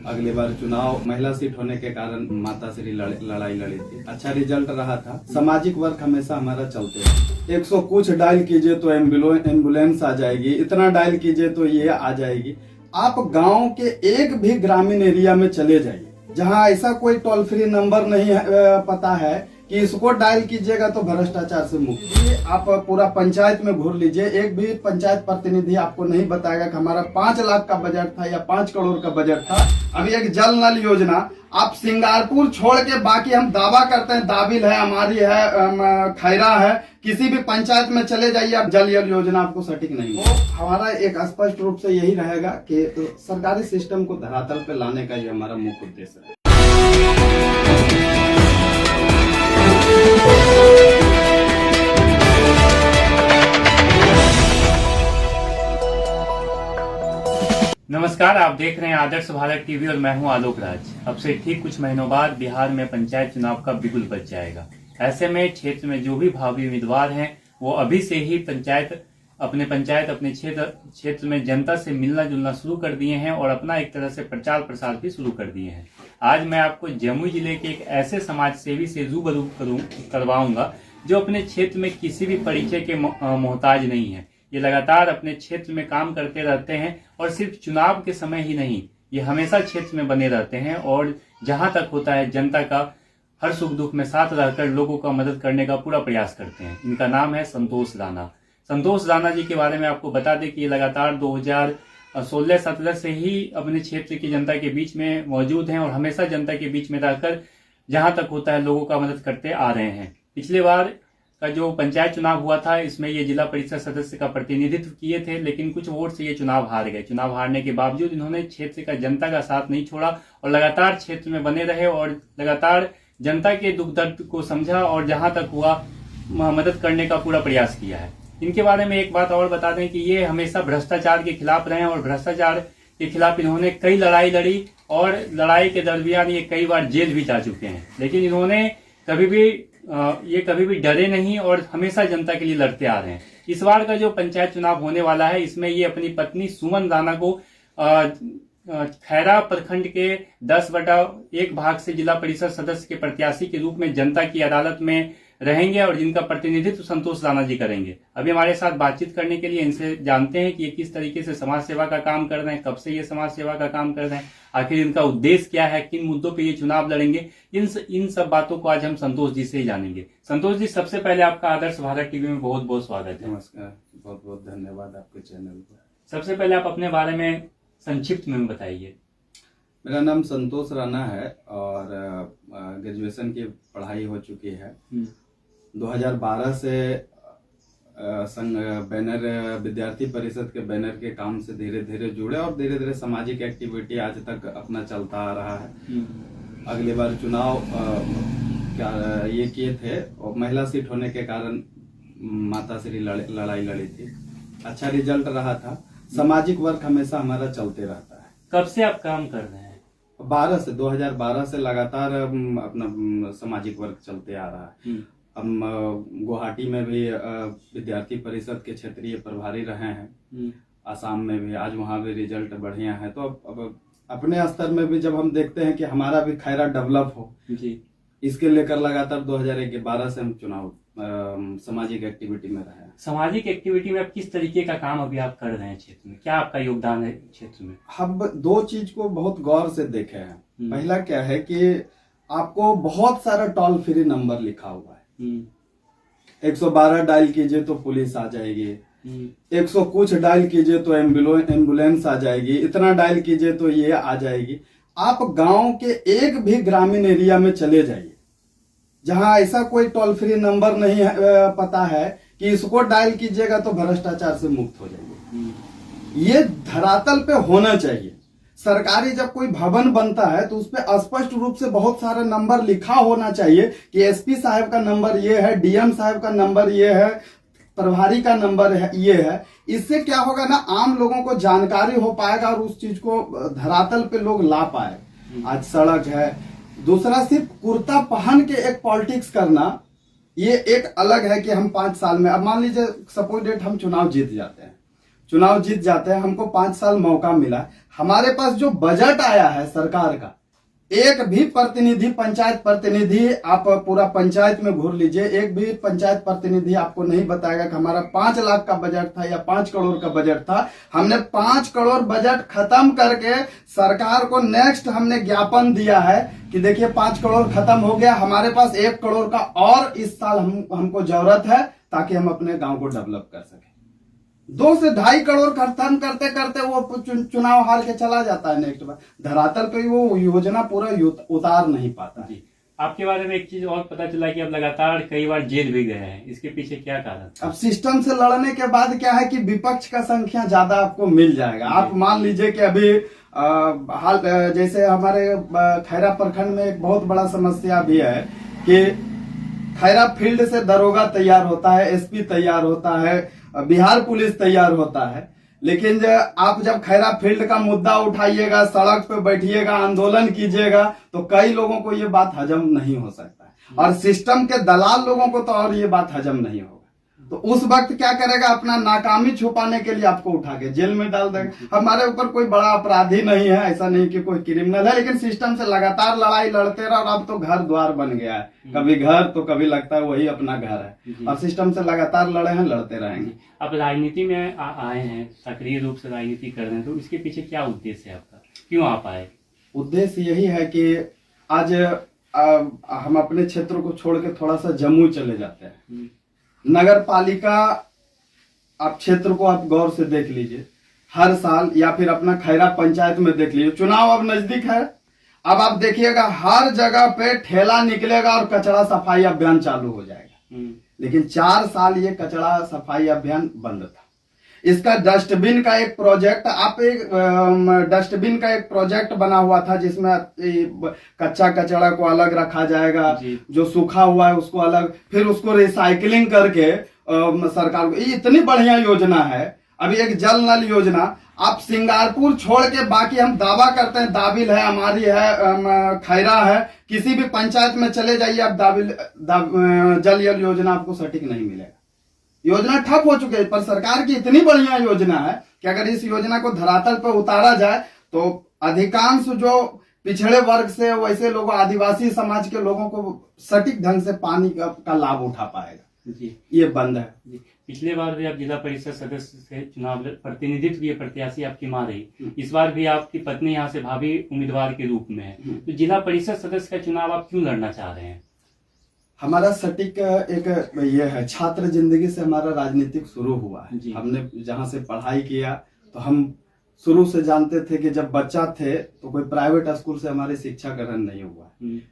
अगली बार चुनाव महिला सीट होने के कारण माता श्री लड़ाई लड़ी थी। अच्छा रिजल्ट रहा था। सामाजिक वर्क हमेशा हमारा चलते है। 100 कुछ डायल कीजिए तो एम्बुलेंस आ जाएगी, इतना डायल कीजिए तो ये आ जाएगी। आप गांव के एक भी ग्रामीण एरिया में चले जाइए जहां ऐसा कोई टोल फ्री नंबर नहीं पता है कि इसको डायल कीजिएगा तो भ्रष्टाचार से मुक्त। आप पूरा पंचायत में घूर लीजिए, एक भी पंचायत प्रतिनिधि आपको नहीं बताएगा कि हमारा 5 लाख का बजट था या 5 करोड़ का बजट था। अभी एक जल नल योजना आप सिंगारपुर छोड़ के बाकी हम दावा करते हैं दाबिल है, हमारी है, खैरा है, किसी भी पंचायत में चले जाइए आप जल योजना आपको सटीक नहीं हो। हमारा एक स्पष्ट रूप से यही रहेगा कि सरकारी सिस्टम को धरातल पे लाने का ये हमारा मुख्य उद्देश्य है। नमस्कार, आप देख रहे हैं आदर्श भारत टीवी और मैं हूं आलोक राज। अब से ठीक कुछ महीनों बाद बिहार में पंचायत चुनाव का बिगुल बज जाएगा। ऐसे में क्षेत्र में जो भी भावी उम्मीदवार हैं वो अभी से ही अपने क्षेत्र में जनता से मिलना जुलना शुरू कर दिए हैं और अपना एक तरह से प्रचार प्रसार भी शुरू कर दिए हैं। आज मैं आपको जमुई जिले के एक ऐसे समाज सेवी से रूबरू करवाऊंगा जो अपने क्षेत्र में किसी भी परिचय के मोहताज नहीं है। ये लगातार अपने क्षेत्र में काम करते रहते हैं और सिर्फ चुनाव के समय ही नहीं, ये हमेशा क्षेत्र में बने रहते हैं और जहां तक होता है जनता का हर सुख दुख में साथ रहकर लोगों का मदद करने का पूरा प्रयास करते हैं। इनका नाम है संतोष राणा। संतोष राणा जी के बारे में आपको बता दें कि ये लगातार 2016-17 से ही अपने क्षेत्र की जनता के बीच में मौजूद हैं और हमेशा जनता के बीच में रहकर जहां तक होता है लोगों का मदद करते आ रहे हैं। पिछले बार का जो पंचायत चुनाव हुआ था इसमें ये जिला परिषद सदस्य का प्रतिनिधित्व किए थे, लेकिन कुछ वोट से ये चुनाव हार गए। चुनाव हारने के बावजूद इन्होंने क्षेत्र का जनता का साथ नहीं छोड़ा और लगातार क्षेत्र में बने रहे और लगातार जनता के दुख दर्द को समझा और जहां तक हुआ मदद करने का पूरा प्रयास किया है। इनके बारे में एक बात और बता दें कि ये हमेशा भ्रष्टाचार के खिलाफ रहे और भ्रष्टाचार के खिलाफ इन्होंने कई लड़ाई लड़ी और लड़ाई के दरमियान ये कई बार जेल भी जा चुके हैं, लेकिन इन्होंने कभी भी डरे नहीं और हमेशा जनता के लिए लड़ते आ रहे हैं। इस बार का जो पंचायत चुनाव होने वाला है इसमें ये अपनी पत्नी सुमन राणा को खैरा प्रखंड के 10/1 भाग से जिला परिषद सदस्य के प्रत्याशी के रूप में जनता की अदालत में रहेंगे और जिनका प्रतिनिधित्व संतोष राणा जी करेंगे। अभी हमारे साथ बातचीत करने के लिए इनसे जानते हैं कि ये किस तरीके से समाज सेवा का काम कर रहे हैं, कब से ये समाज सेवा का काम कर रहे हैं, आखिर इनका उद्देश्य क्या है, किन मुद्दों पे ये चुनाव लड़ेंगे, इन सब बातों को आज हम संतोष जी से ही जानेंगे। संतोष जी, सबसे पहले आपका आदर्श भारत टीवी में बहुत बहुत स्वागत है। नमस्कार, बहुत बहुत धन्यवाद आपके चैनल पर। सबसे पहले आप अपने बारे में संक्षिप्त में बताइए। मेरा नाम संतोष राणा है और ग्रेजुएशन की पढ़ाई हो चुकी है। 2012 से बैनर विद्यार्थी परिषद के बैनर के काम से धीरे धीरे जुड़े और धीरे धीरे सामाजिक एक्टिविटी आज तक अपना चलता आ रहा है। अगली बार चुनाव ये किए थे और महिला सीट होने के कारण माता श्री लड़ाई लड़ी थी। अच्छा रिजल्ट रहा था। सामाजिक वर्क हमेशा हमारा चलते रहता है। कब से आप काम कर रहे हैं? 2012 से लगातार अपना सामाजिक वर्क चलते आ रहा है। हम गुवाहाटी में भी विद्यार्थी परिषद के क्षेत्रीय प्रभारी रहे हैं, आसाम में भी, आज वहाँ भी रिजल्ट बढ़िया है। तो अब अपने स्तर में भी जब हम देखते हैं कि हमारा भी खैरा डेवलप हो जी, इसके लेकर लगातार 2012 से हम चुनाव सामाजिक एक्टिविटी में रहे हैं। सामाजिक एक्टिविटी में आप किस तरीके का काम अभी आप कर रहे हैं क्षेत्र में, क्या आपका योगदान है क्षेत्र में? हम 2 चीज को बहुत गौर से देखे हैं। पहला क्या है कि आपको बहुत सारा टोल फ्री नंबर लिखा हुआ है। 112 डायल कीजिए तो पुलिस आ जाएगी, 100 कुछ डायल कीजिए तो एम्बुलेंस आ जाएगी, इतना डायल कीजिए तो ये आ जाएगी। आप गांव के एक भी ग्रामीण एरिया में चले जाइए जहां ऐसा कोई टोल फ्री नंबर नहीं पता है कि इसको डायल कीजिएगा तो भ्रष्टाचार से मुक्त हो जाएंगे। ये धरातल पे होना चाहिए। सरकारी जब कोई भवन बनता है तो उसपे स्पष्ट रूप से बहुत सारा नंबर लिखा होना चाहिए कि एसपी साहब का नंबर ये है, डीएम साहब का नंबर ये है, प्रभारी का नंबर है ये है। इससे क्या होगा ना, आम लोगों को जानकारी हो पाएगा और उस चीज को धरातल पे लोग ला पाए। आज सड़क है। दूसरा, सिर्फ कुर्ता पहन के एक पॉलिटिक्स करना, ये एक अलग है कि हम 5 साल में, अब मान लीजिए सपोज डेट हम चुनाव जीत जाते हैं, चुनाव जीत जाते हैं, हमको 5 साल मौका मिला, हमारे पास जो बजट आया है सरकार का, एक भी प्रतिनिधि, पंचायत प्रतिनिधि, आप पूरा पंचायत में घूर लीजिए, एक भी पंचायत प्रतिनिधि आपको नहीं बताएगा कि हमारा 5 लाख का बजट था या 5 करोड़ का बजट था। हमने 5 करोड़ बजट खत्म करके सरकार को नेक्स्ट हमने ज्ञापन दिया है कि देखिए 5 करोड़ खत्म हो गया, हमारे पास 1 करोड़ का और इस साल हमको जरूरत है ताकि हम अपने गांव को डेवलप कर सके। 2 से 2.5 करोड़ खत्म करते करते वो चुनाव हार के चला जाता है नेक्स्ट बार, धरातल पे वो योजना पूरा उतार नहीं पाता है। आपके बारे में एक चीज और पता चला कि आप लगातार कई बार जेल भी गए हैं, इसके पीछे क्या कारण? अब सिस्टम से लड़ने के बाद क्या है कि विपक्ष का संख्या ज्यादा आपको मिल जाएगा। आप मान लीजिए कि अभी हाल जैसे हमारे खैरा प्रखंड में एक बहुत बड़ा समस्या भी है कि खैरा फील्ड से दरोगा तैयार होता है, एसपी तैयार होता है, बिहार पुलिस तैयार होता है, लेकिन आप जब खैरा फील्ड का मुद्दा उठाइएगा, सड़क पे बैठिएगा, आंदोलन कीजिएगा, तो कई लोगों को ये बात हजम नहीं हो सकता है, और सिस्टम के दलाल लोगों को तो और ये बात हजम नहीं होगा। तो उस वक्त क्या करेगा, अपना नाकामी छुपाने के लिए आपको उठा के जेल में डाल देगा। हमारे ऊपर कोई बड़ा अपराधी नहीं है, ऐसा नहीं कि कोई क्रिमिनल है, लेकिन सिस्टम से लगातार लड़ाई लड़ते रहो, और अब तो घर द्वार बन गया है, कभी घर तो कभी लगता है वही अपना घर है, और सिस्टम से लगातार लड़े हैं, लड़ते रहेंगे। आप राजनीति में आए हैं, सक्रिय रूप से राजनीति कर रहे हैं, तो इसके पीछे क्या उद्देश्य है आपका, क्यों आप आए? उद्देश्य यही है कि आज हम अपने क्षेत्र को छोड़ के थोड़ा सा जम्मू चले जाते हैं। नगर पालिका आप क्षेत्र को आप गौर से देख लीजिए, हर साल, या फिर अपना खैरा पंचायत में देख लीजिए, चुनाव अब नजदीक है, अब आप देखिएगा हर जगह पे ठेला निकलेगा और कचरा सफाई अभियान चालू हो जाएगा। लेकिन 4 साल ये कचरा सफाई अभियान बंद था। इसका डस्टबिन का एक प्रोजेक्ट, डस्टबिन का एक प्रोजेक्ट बना हुआ था जिसमें कच्चा कचरा को अलग रखा जाएगा, जो सूखा हुआ है उसको अलग, फिर उसको रिसाइकलिंग करके सरकार को, ये इतनी बढ़िया योजना है। अभी एक जल नल योजना, आप सिंगापुर छोड़ के बाकी हम दावा करते हैं, दाबिल है, हमारी है, खैरा है, किसी भी पंचायत में चले जाइए आप जल योजना आपको सटीक नहीं मिलेगा। योजना ठप हो चुकी है, पर सरकार की इतनी बढ़िया योजना है कि अगर इस योजना को धरातल पर उतारा जाए तो अधिकांश जो पिछड़े वर्ग से, वैसे लोगों, आदिवासी समाज के लोगों को सटीक ढंग से पानी का लाभ उठा पाएगा। जी, ये बंद है। जी, पिछले बार भी आप जिला परिषद सदस्य से चुनाव प्रतिनिधित्व की प्रत्याशी आपकी मां रही, इस बार भी आपकी पत्नी यहाँ से भावी उम्मीदवार के रूप में है, तो जिला परिषद सदस्य का चुनाव आप क्यों लड़ना चाह रहे हैं? हमारा सटीक एक ये है, छात्र जिंदगी से हमारा राजनीतिक शुरू हुआ है। हमने जहाँ से पढ़ाई किया तो हम शुरू से जानते थे कि जब बच्चा थे तो कोई प्राइवेट स्कूल से हमारी शिक्षा ग्रहण नहीं हुआ।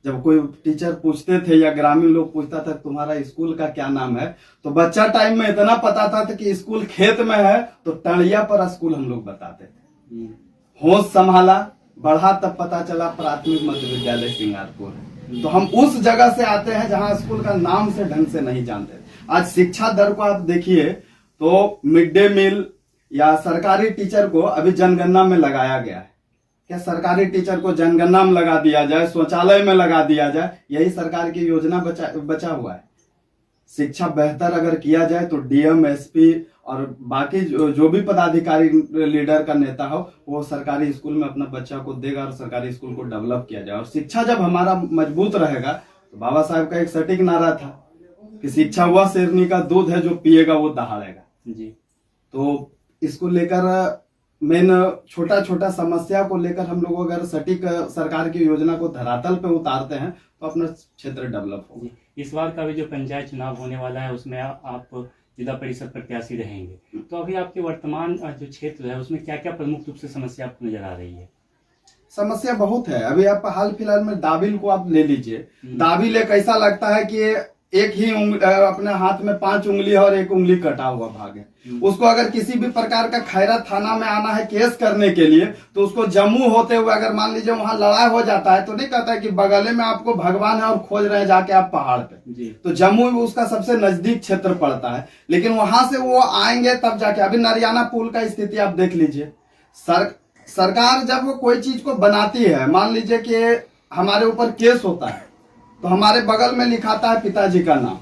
जब कोई टीचर पूछते थे या ग्रामीण लोग पूछता था तुम्हारा स्कूल का क्या नाम है, तो बच्चा टाइम में इतना पता था कि स्कूल खेत में है, तो टड़िया पर स्कूल हम लोग बताते थे। होश संभाला, बढ़ा तब पता चला प्राथमिक मध्य विद्यालय सिंगारपुर है। तो हम उस जगह से आते हैं जहां स्कूल का नाम से ढंग से नहीं जानते। आज शिक्षा दर को आप देखिए तो मिड डे मील या सरकारी टीचर को अभी जनगणना में लगाया गया है। क्या सरकारी टीचर को जनगणना में लगा दिया जाए, शौचालय में लगा दिया जाए, यही सरकार की योजना बचा हुआ है। शिक्षा बेहतर अगर किया जाए तो डीएम, एसपी और बाकी जो भी पदाधिकारी लीडर का नेता हो, वो सरकारी स्कूल में अपना बच्चा को देगा और सरकारी स्कूल को डेवलप किया जाए। और शिक्षा जब हमारा मजबूत रहेगा, तो बाबा साहब का एक सटीक नारा था कि शिक्षा वह शेरनी का दूध है जो पिएगा वो दहाड़ेगा। जी, तो इसको लेकर मेन छोटा छोटा समस्या को लेकर हम लोग अगर सटीक सरकार की योजना को धरातल पे उतारते हैं तो अपना क्षेत्र डेवलप होगा। इस बार का भी जो पंचायत चुनाव होने वाला है उसमें आप जिला परिषद प्रत्याशी रहेंगे, तो अभी आपके वर्तमान जो क्षेत्र है उसमें क्या क्या प्रमुख रूप से समस्या आपको नजर आ रही है? समस्या बहुत है। अभी आप हाल फिलहाल में दाबिल को आप ले लीजिए। दाबिल एक ऐसा लगता है कि एक ही अपने हाथ में 5 उंगली है और 1 उंगली कटा हुआ भाग है। उसको अगर किसी भी प्रकार का खैरा थाना में आना है केस करने के लिए, तो उसको जम्मू होते हुए अगर मान लीजिए वहां लड़ाई हो जाता है, तो नहीं कहता है कि बगले में आपको भगवान है और खोज रहे हैं जाके आप पहाड़ पे, तो जम्मू उसका सबसे नजदीक क्षेत्र पड़ता है। लेकिन वहां से वो आएंगे तब जाके, अभी नरियाना पुल का स्थिति आप देख लीजिए। सरकार जब वो कोई चीज को बनाती है, मान लीजिए कि हमारे ऊपर केस होता है, तो हमारे बगल में लिखाता है पिताजी का नाम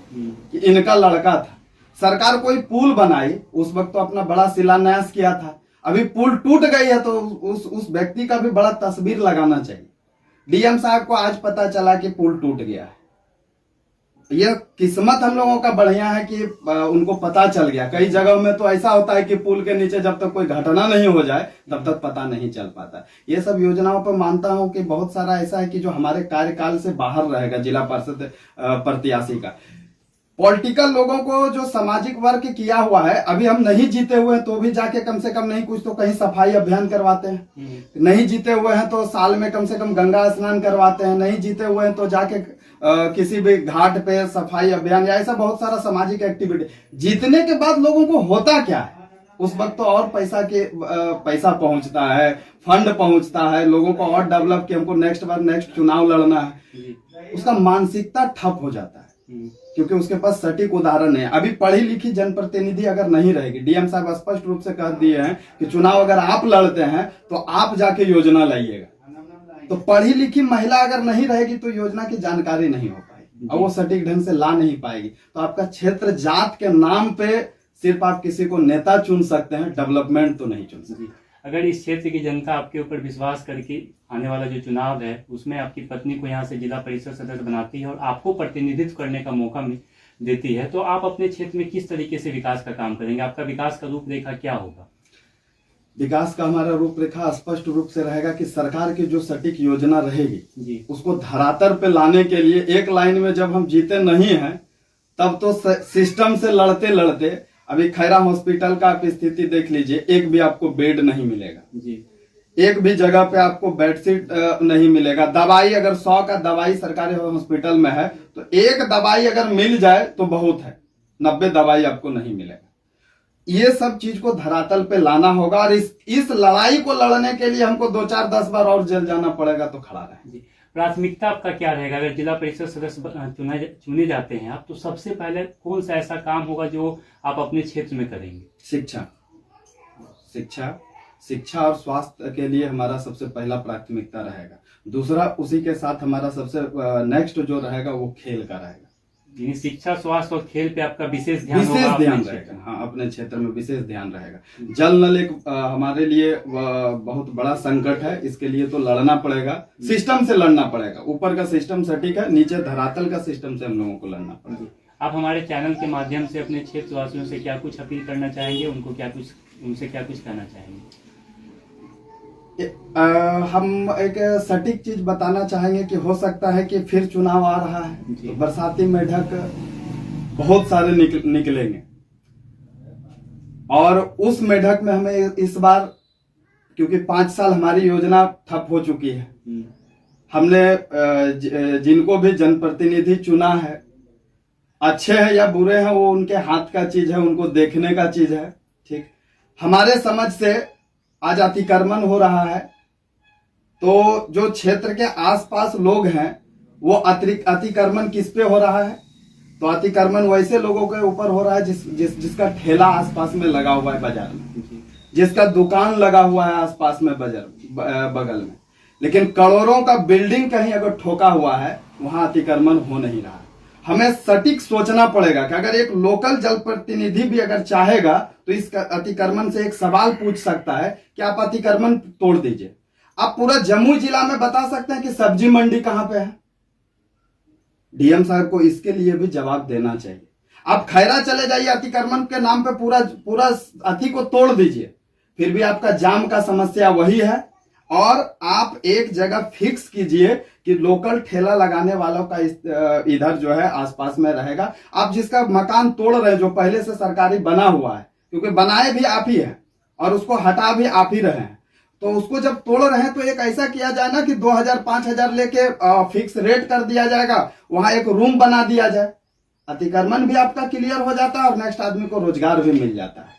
कि इनका लड़का था। सरकार कोई पुल बनाई, उस वक्त तो अपना बड़ा शिलान्यास किया था, अभी पुल टूट गई है तो उस व्यक्ति का भी बड़ा तस्वीर लगाना चाहिए। डीएम साहब को आज पता चला कि पुल टूट गया है, ये किस्मत हम लोगों का बढ़िया है कि उनको पता चल गया। कई जगहों में तो ऐसा होता है कि पुल के नीचे जब तक कोई घटना नहीं हो जाए तब तक पता नहीं चल पाता। ये सब योजनाओं पर मानता हूं कि बहुत सारा ऐसा है कि जो हमारे कार्यकाल से बाहर रहेगा। जिला परिषद प्रत्याशी का पॉलिटिकल लोगों को जो सामाजिक वर्क किया हुआ है, अभी हम नहीं जीते हुए हैं तो भी जाके कम से कम नहीं कुछ तो कहीं सफाई अभियान करवाते हैं। नहीं जीते हुए हैं तो साल में कम से कम गंगा स्नान करवाते हैं। नहीं जीते हुए हैं तो जाके किसी भी घाट पे सफाई अभियान या ऐसा बहुत सारा सामाजिक एक्टिविटी। जीतने के बाद लोगों को होता क्या है, उस वक्त तो और पैसा पहुंचता है, फंड पहुंचता है, लोगों को और डेवलप कि हमको नेक्स्ट चुनाव लड़ना है, उसका मानसिकता ठप हो जाता है क्योंकि उसके पास सटीक उदाहरण है। अभी पढ़ी लिखी जनप्रतिनिधि अगर नहीं रहेगी, डीएम साहब स्पष्ट रूप से कह दिए हैं कि चुनाव अगर आप लड़ते हैं तो आप जाके योजना लाइएगा। तो पढ़ी लिखी महिला अगर नहीं रहेगी तो योजना की जानकारी नहीं हो पाएगी और वो सटीक ढंग से ला नहीं पाएगी। तो आपका क्षेत्र जात के नाम पे सिर्फ आप किसी को नेता चुन सकते हैं, डेवलपमेंट तो नहीं चुन सकते। अगर इस क्षेत्र की जनता आपके ऊपर विश्वास करके आने वाला जो चुनाव है उसमें आपकी पत्नी को यहाँ से जिला परिषद सदस्य बनाती है और आपको प्रतिनिधित्व करने का मौका देती है, तो आप अपने क्षेत्र में किस तरीके से विकास का काम करेंगे? आपका विकास का रूपरेखा क्या होगा? विकास का हमारा रूपरेखा स्पष्ट रूप से रहेगा कि सरकार की जो सटीक योजना रहेगी जी, उसको धरातल पे लाने के लिए एक लाइन में जब हम जीते नहीं हैं तब तो सिस्टम से लड़ते लड़ते अभी खैरा हॉस्पिटल का आप स्थिति देख लीजिए, एक भी आपको बेड नहीं मिलेगा जी, एक भी जगह पे आपको बेडशीट नहीं मिलेगा। दवाई अगर 100 का दवाई सरकारी हॉस्पिटल में है तो एक दवाई अगर मिल जाए तो बहुत है, 90 दवाई आपको नहीं मिलेगा। ये सब चीज को धरातल पे लाना होगा और इस लड़ाई को लड़ने के लिए हमको 2 4 10 बार और जेल जाना पड़ेगा तो खड़ा रहे। प्राथमिकता आपका क्या रहेगा? अगर जिला परिषद सदस्य चुने जाते हैं आप, तो सबसे पहले कौन सा ऐसा काम होगा जो आप अपने क्षेत्र में करेंगे? शिक्षा और स्वास्थ्य के लिए हमारा सबसे पहला प्राथमिकता रहेगा। दूसरा उसी के साथ हमारा सबसे नेक्स्ट जो रहेगा वो खेल का रहेगा। शिक्षा, स्वास्थ्य और खेल पे आपका विशेष ध्यान रहेगा। हाँ, अपने क्षेत्र में विशेष ध्यान रहेगा। जल नल एक हमारे लिए बहुत बड़ा संकट है, इसके लिए तो लड़ना पड़ेगा, सिस्टम से लड़ना पड़ेगा। ऊपर का सिस्टम सटीक है, नीचे धरातल का सिस्टम से हम लोगों को लड़ना पड़ेगा। आप हमारे चैनल के माध्यम से अपने क्षेत्र वासियों से क्या कुछ अपील करना चाहेंगे? उनसे क्या कुछ कहना चाहेंगे? हम एक सटीक चीज बताना चाहेंगे कि हो सकता है कि फिर चुनाव आ रहा है तो बरसाती मेढक बहुत सारे निकलेंगे और उस मेढक में हमें इस बार, क्योंकि 5 साल हमारी योजना ठप हो चुकी है, हमने जिनको भी जनप्रतिनिधि चुना है, अच्छे हैं या बुरे हैं वो उनके हाथ का चीज है, उनको देखने का चीज है। ठीक, हमारे समझ से आज अतिक्रमण हो रहा है तो जो क्षेत्र के आसपास लोग हैं वो अतिक्रमण किस पे हो रहा है? तो अतिक्रमण वैसे लोगों के ऊपर हो रहा है जिसका ठेला आसपास में लगा हुआ है बाजार में, जिसका दुकान लगा हुआ है आसपास में बगल में, लेकिन करोड़ों का बिल्डिंग कहीं अगर ठोका हुआ है वहां अतिक्रमण हो नहीं रहा। हमें सटीक सोचना पड़ेगा कि अगर एक लोकल जनप्रतिनिधि भी अगर चाहेगा तो इस अतिक्रमण से एक सवाल पूछ सकता है कि आप अतिक्रमण तोड़ दीजिए। आप पूरा जम्मू जिला में बता सकते हैं कि सब्जी मंडी कहां पे है? डीएम साहब को इसके लिए भी जवाब देना चाहिए। आप खैरा चले जाइए, अतिक्रमण के नाम पे पूरा अति को तोड़ दीजिए, फिर भी आपका जाम का समस्या वही है। और आप एक जगह फिक्स कीजिए कि लोकल ठेला लगाने वालों का इधर जो है आसपास में रहेगा। आप जिसका मकान तोड़ रहे हैं जो पहले से सरकारी बना हुआ है, क्योंकि बनाए भी आप ही हैं और उसको हटा भी आप ही रहे हैं, तो उसको जब तोड़ रहे हैं तो एक ऐसा किया जाए ना कि 2000-5000 लेके फिक्स रेट कर दिया जाएगा, वहां एक रूम बना दिया जाए, अतिक्रमण भी आपका क्लियर हो जाता है और नेक्स्ट आदमी को रोजगार भी मिल जाता है।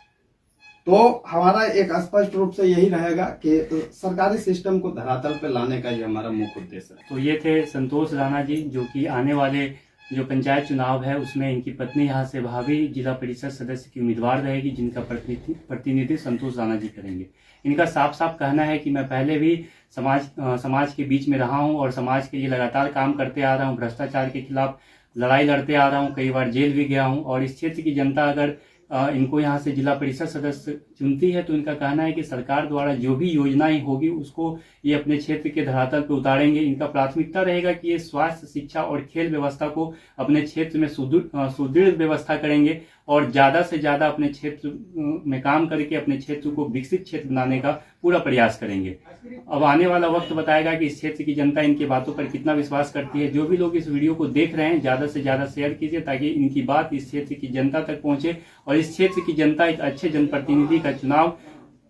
तो हमारा एक स्पष्ट रूप से यही रहेगा कि सरकारी सिस्टम को धरातल पे लाने का ही हमारा मुख्य उद्देश्य है। तो ये थे संतोष राणा जी, जो कि आने वाले जो पंचायत चुनाव है उसमें इनकी पत्नी यहाँ से भावी जिला परिषद सदस्य की उम्मीदवार रहेगी, जिनका प्रतिनिधित्व संतोष राणा जी करेंगे। इनका साफ साफ कहना है कि मैं पहले भी समाज के बीच में रहा हूँ और समाज के लिए लगातार काम करते आ रहा हूँ, भ्रष्टाचार के खिलाफ लड़ाई लड़ते आ रहा हूँ, कई बार जेल भी गया हूँ। और इस क्षेत्र की जनता अगर इनको यहाँ से जिला परिषद सदस्य चुनती है तो इनका कहना है कि सरकार द्वारा जो भी योजनाएं होगी उसको ये अपने क्षेत्र के धरातल पर उतारेंगे। इनका प्राथमिकता रहेगा कि ये स्वास्थ्य, शिक्षा और खेल व्यवस्था को अपने क्षेत्र में सुदृढ़ व्यवस्था करेंगे और ज्यादा से ज्यादा अपने क्षेत्र में काम करके अपने क्षेत्र को विकसित क्षेत्र बनाने का पूरा प्रयास करेंगे। अब आने वाला वक्त बताएगा कि इस क्षेत्र की जनता इनकी बातों पर कितना विश्वास करती है। जो भी लोग इस वीडियो को देख रहे हैं ज्यादा से ज्यादा शेयर कीजिए ताकि इनकी बात इस क्षेत्र की जनता तक पहुंचे और इस क्षेत्र की जनता एक अच्छे जनप्रतिनिधि का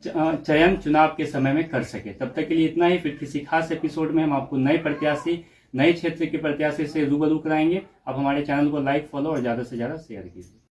चयन चुनाव के समय में कर सके। तब तक के लिए इतना ही। फिर किसी खास एपिसोड में हम आपको नए प्रत्याशी, नए क्षेत्र के प्रत्याशी से रूबरू कराएंगे। आप हमारे चैनल को लाइक, फॉलो और ज्यादा से ज्यादा शेयर कीजिए।